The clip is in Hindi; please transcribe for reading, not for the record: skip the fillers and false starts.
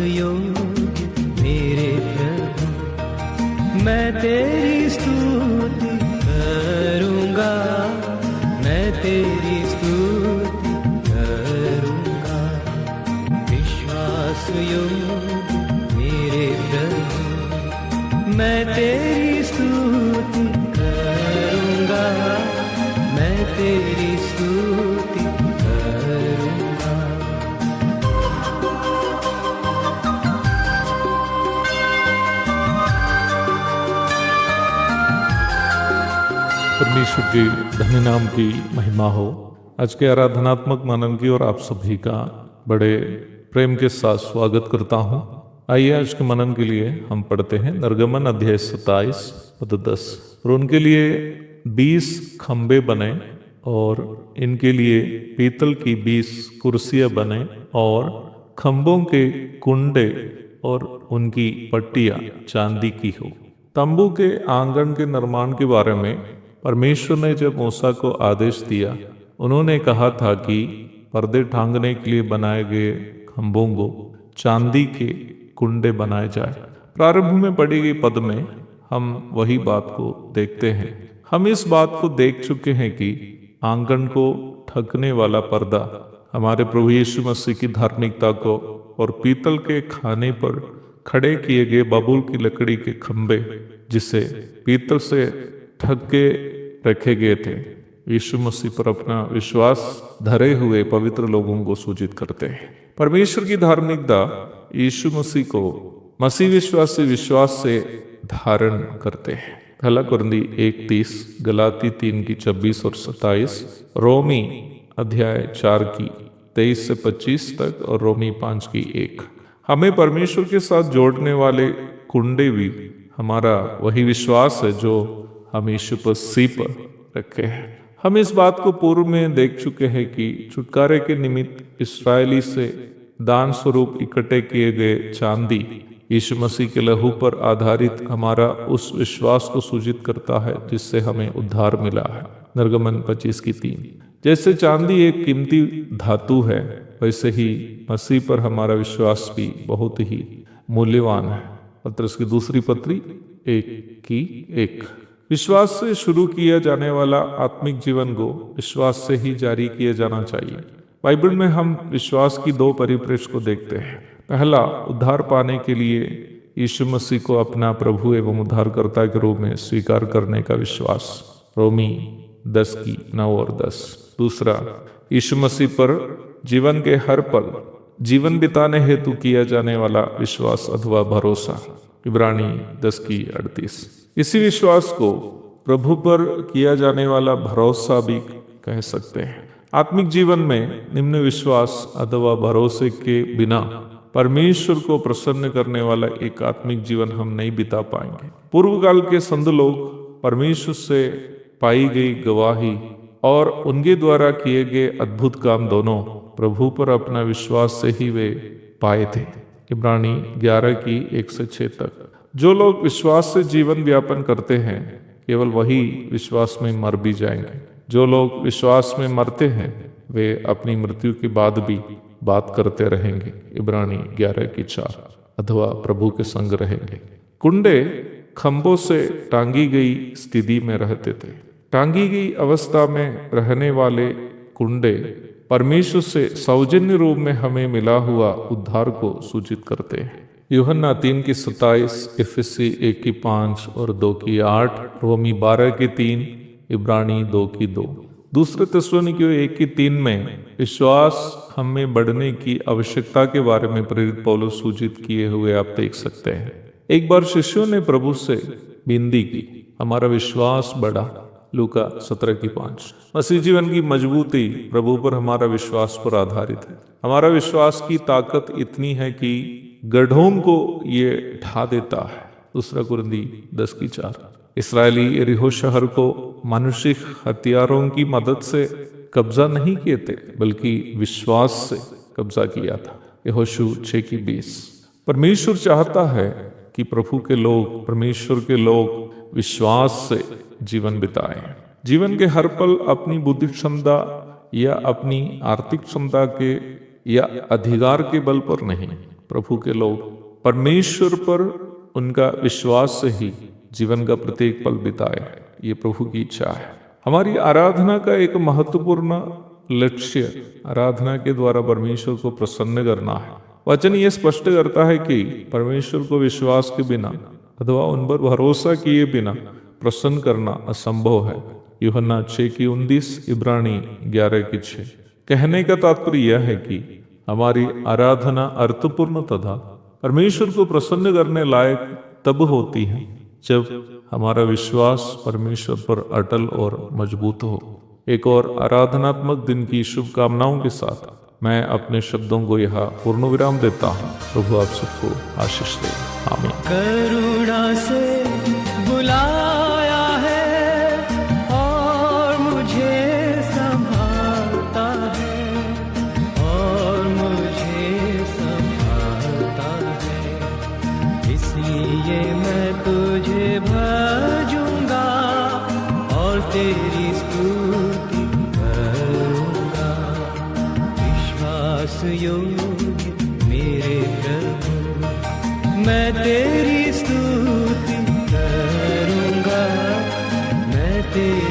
योग्य मेरे प्रभु, मैं तेरी स्तुति करूँगा, मैं तेरी स्तुति करूँगा। विश्वास योग्य मेरे प्रभु, मैं तेरी स्तुति करूँगा, मैं तेरी स्तुति करूँगा। परमेश्वर के धन्य नाम की महिमा हो। आज के आराधनात्मक मनन की और आप सभी का बड़े प्रेम के साथ स्वागत करता हूँ। आइए आज के मनन के लिए हम पढ़ते हैं निर्गमन अध्याय 27 पद 10। और उनके लिए 20 खंबे बने और इनके लिए पीतल की 20 कुर्सियां बने और खंभों के कुंडे और उनकी पट्टियां चांदी की हो। तंबू के आंगन के निर्माण के बारे में परमेश्वर ने जब मूसा को आदेश दिया, उन्होंने कहा था कि पर्दे टांगने के लिए बनाए गए खंभों को चांदी के कुंडे बनाए जाए। प्रारंभ में पढ़ी गई पद में हम वही बात को देखते हैं। हम इस बात को देख चुके हैं कि आंगन को ढकने वाला पर्दा हमारे प्रभु यीशु मसीह की धार्मिकता को और पीतल के खाने पर खड़े किए गए बबूल की लकड़ी के खंभे जिसे पीतल से ढक के रखे गए थे, यीशु मसीह पर अपना विश्वास धरे हुए पवित्र लोगों को सूचित करते हैं। परमेश्वर की धार्मिकता यीशु मसीह को मसीह विश्वास से धारण करते हैं। पहला कुरिन्थी 1:30, गलाती 3:26 और 27, रोमी अध्याय 4:23 से 25 तक और रोमी 5:1। हमें परमेश्वर के साथ जोड़ने वाले कुंडे भी हमारा वही विश्वास है जो हम यीशु मसीह पर रखे हैं। हम इस बात को पूर्व में देख चुके हैं कि छुटकारे के निमित्त इस्राएली से दान स्वरूप इकट्ठे किए गए चांदी यीशु मसीह के लहू पर आधारित हमारा उस विश्वास को सूचित करता है जिससे हमें उद्धार मिला है। निर्गमन 25:3। जैसे चांदी एक कीमती धातु है, वैसे ही मसीह पर हमारा विश्वास भी बहुत ही मूल्यवान है। पत्रस की दूसरी पत्री 1:1। विश्वास से शुरू किया जाने वाला आत्मिक जीवन को विश्वास से ही जारी किया जाना चाहिए। बाइबल में हम विश्वास की 2 परिप्रेक्ष्य को देखते हैं। पहला, उद्धार पाने के लिए यीशु मसीह को अपना प्रभु एवं उद्धारकर्ता के रूप में स्वीकार करने का विश्वास, रोमी 10:9 और 10। दूसरा, यीशु मसीह पर जीवन के हर पल जीवन बिताने हेतु किया जाने वाला विश्वास अथवा भरोसा, इब्रानी 10:38। इसी विश्वास को प्रभु पर किया जाने वाला भरोसा भी कह सकते हैं। आत्मिक जीवन में निम्न विश्वास अथवा भरोसे के बिना परमेश्वर को प्रसन्न करने वाला एक आत्मिक जीवन हम नहीं बिता पाएंगे। पूर्व काल के संत लोग परमेश्वर से पाई गई गवाही और उनके द्वारा किए गए अद्भुत काम दोनों प्रभु पर अपना विश्वास से ही वे पाए थे। इब्रानी 11:1-6 तक। जो लोग विश्वास से जीवन व्यापन करते हैं, केवल वही विश्वास में मर भी जाएंगे। जो लोग विश्वास में मरते हैं, वे अपनी मृत्यु के बाद भी बात करते रहेंगे। इब्रानी 11:4। अथवा प्रभु के संग रहेंगे। कुंडे खंभों से टांगी गई स्थिति में रहते थे। टांगी गई अवस्था में रहने वाले कुंडे परमेश्वर से सौजन्य रूप में हमें मिला हुआ उद्धार को सूचित करते हैं। यूहन्ना 3:27, एफएससी 1:5 और 2:8, रोमी 12:3, इब्रानी 2:2। दूसरे थिस्सलुनीकियों 1:3 में विश्वास हमें बढ़ने की आवश्यकता के बारे में प्रेरित पौलुस सूचित किए हुए आप देख सकते हैं। एक बार शिष्यों ने प्रभु से विनती की, हमारा विश्वास बढ़ा। लूका 17:5। मसीह जीवन की मजबूती प्रभु पर हमारा विश्वास पर आधारित है। हमारा विश्वास की ताकत इतनी है कि गड्ढों को ये ढा देता है। 2 कुरिन्ती 10:4। इसराइली यरीहो शहर को मानुषिक हथियारों की मदद से कब्जा नहीं किए थे, बल्कि विश्वास से कब्जा किया था। यहोशू 6:20। परमेश्वर चाहता है कि प्रभु के लोग, परमेश्वर के लोग विश्वास से जीवन बिताएं। जीवन के हर पल अपनी बुद्धि क्षमता या अपनी आर्थिक क्षमता के या अधिकार के बल पर नहीं, प्रभु के लोग परमेश्वर पर उनका विश्वास से ही जीवन का प्रत्येक पल बिताए। ये प्रभु की इच्छा है। हमारी आराधना का एक महत्वपूर्ण लक्ष्य आराधना के द्वारा परमेश्वर को प्रसन्न करना है। वचन ये स्पष्ट करता है कि परमेश्वर को विश्वास के बिना अथवा उन पर भरोसा किए बिना प्रसन्न करना असंभव है। यूहन्ना 6:19, इब्रानी 11:6। कहने का तात्पर्य यह है कि हमारी आराधना अर्थपूर्ण तथा परमेश्वर को प्रसन्न करने लायक तब होती है जब हमारा विश्वास परमेश्वर पर अटल और मजबूत हो। एक और आराधनात्मक दिन की शुभकामनाओं के साथ मैं अपने शब्दों को यहाँ पूर्ण विराम देता हूँ। प्रभु आप सबको आशीष दे। आमीन। करुणा से बुलाया है और मुझे संभालता है, और मुझे संभालता है। इसलिए मैं तुझे भजूंगा और तेरी स्तुति करूंगा। विश्वास योग्य मेरे प्रभु, मैं तेरी स्तुति करूंगा, मैं तेरी